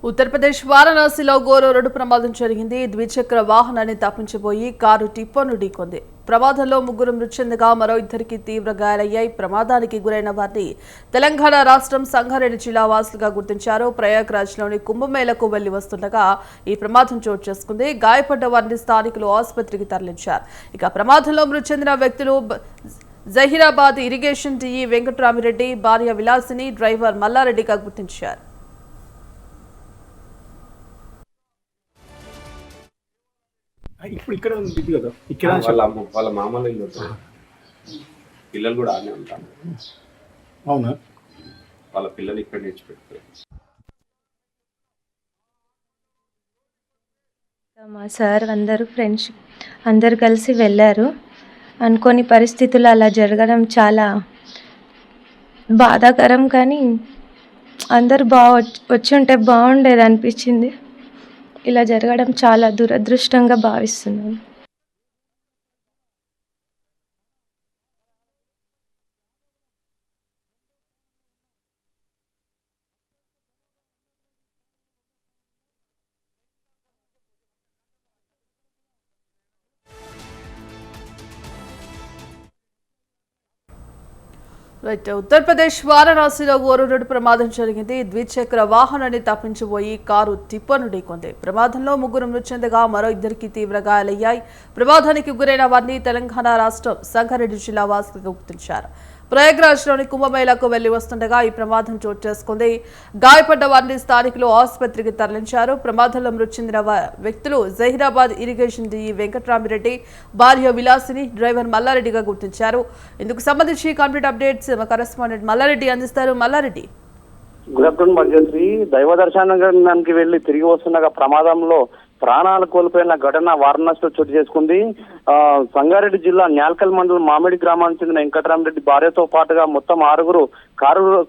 ఉత్తరప్రదేశ్ వారణాసిలో ఘోర రోడ్డు ప్రమాదం జరిగింది. ద్విచక్ర వాహనాన్ని తప్పించబోయి కారు టిప్పర్ను ఢీకొంది. ప్రమాదంలో ముగ్గురు మృతి చెందగా మరో ఇద్దరికి తీవ్ర గాయాలయ్యాయి. ప్రమాదానికి గురైన వారిని తెలంగాణ రాష్ట్రం సంగారెడ్డి జిల్లా వాసులుగా గుర్తించారు. ప్రయాగ్రాజ్లోని కుంభమేళకు వెళ్లి వస్తుండగా ఈ ప్రమాదం చోటు చేసుకుంది. గాయపడ్డ వారిని స్థానికులు ఆసుపత్రికి తరలించారు. ఇక ప్రమాదంలో మృతి చెందిన వ్యక్తులు జహీరాబాద్ ఇరిగేషన్ డిఈ వెంకట్రామిరెడ్డి, భార్య విలాసిని, డ్రైవర్ మల్లారెడ్డిగా గుర్తించారు. ఇప్పుడు ఇక్కడ ఉంది కదా, ఇక్కడ వాళ్ళ మామూలు ఇల్లు ఉంటుంది. పిల్లలు కూడా ఆనే ఉంటారు. అవునా? వాళ్ళ పిల్లలు ఇక్కడ నేర్చిపెడతారు. మా సార్ అందరూ ఫ్రెండ్స్ అందరు కలిసి వెళ్ళారు. అనుకోని పరిస్థితులు అలా జరగడం చాలా బాధాకరం, కానీ అందరు వచ్చి ఉంటే బాగుండేది అనిపించింది. ఇలా జరగడం చాలా దురదృష్టంగా భావిస్తున్నాను. ఉత్తరప్రదేశ్ వారణాసిలో ఘోర రోడ్డు ప్రమాదం జరిగింది. ద్విచక్ర వాహనాన్ని తప్పించబోయి కారు టిప్పర్ను ఢీకొంది. ప్రమాదంలో ముగ్గురు మృతి చెందగా మరో ఇద్దరికి తీవ్ర గాయాలయ్యాయి. ప్రమాదానికి గురైన వారిని తెలంగాణ రాష్ట్రం సంగారెడ్డి జిల్లా వాసులుగా గుర్తించారు. ప్రయాగ్రాజ్లోని కుంభమేళకు వెళ్లి వస్తుండగా ఈ ప్రమాదం చోటు చేసుకుంది. గాయపడ్డ వారిని స్థానికులు ఆసుపత్రికి తరలించారు. ప్రమాదంలో మృతి చెందిన వ్యక్తులు జహీరాబాద్ ఇరిగేషన్ డిఈ వెంకట్రామిరెడ్డి, భార్య విలాసిని, డ్రైవర్ మల్లారెడ్డిగా గుర్తించారు. ఇందుకు సంబంధించి కంప్లీట్ అప్డేట్స్ మా కరెస్పాండెంట్ మల్లారెడ్డి అందిస్తారు. Mallareddy, good afternoon Madhyashri. దైవ దర్శనానికి వెళ్లి తిరిగి వస్తుండగా ప్రమాదంలో ప్రాణాలు కోల్పోయిన ఘటన వారణాసిలో చోటు చేసుకుంది. సంగారెడ్డి జిల్లా న్యాల్కల్ మండలం మామిడి గ్రామానికి చెందిన వెంకటరామరెడ్డి భార్యతో పాటుగా మొత్తం 6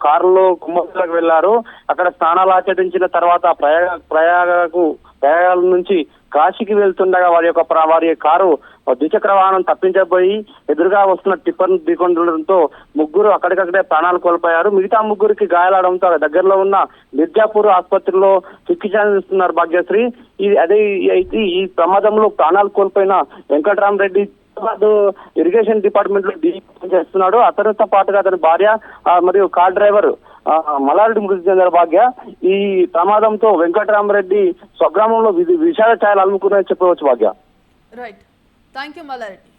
కారులో కుంభమేళకు వెళ్లారు. అక్కడ స్నానాలు ఆచరించిన తర్వాత ప్రయాగాల నుంచి కాశీకి వెళ్తుండగా వారి కారు ద్విచక్ర వాహనం తప్పించబోయి ఎదురుగా వస్తున్న టిప్పర్ ఢీకొనడంతో ముగ్గురు అక్కడికక్కడే ప్రాణాలు కోల్పోయారు. మిగతా ముగ్గురికి గాయాలవడంతో దగ్గరలో ఉన్న మిర్జాపూర్ ఆసుపత్రిలో చికిత్స అందిస్తున్నారు భాగ్యశ్రీ. ఈ ప్రమాదంలో ప్రాణాలు కోల్పోయిన వెంకటరామరెడ్డి ఇరిగేషన్ డిపార్ట్మెంట్ లో చేస్తున్నాడు. అతనితో పాటుగా అతని భార్య మరియు కార్ డ్రైవర్ మల్లారెడ్డి మృతి చెందారు. భాగ్య, ఈ ప్రమాదంతో వెంకటరామరెడ్డి స్వగ్రామంలో విషాద ఛాయలు అలుముకున్నాయని చెప్పవచ్చు. భాగ్య, రైట్, థ్యాంక్ యూ మల్లారెడ్డి.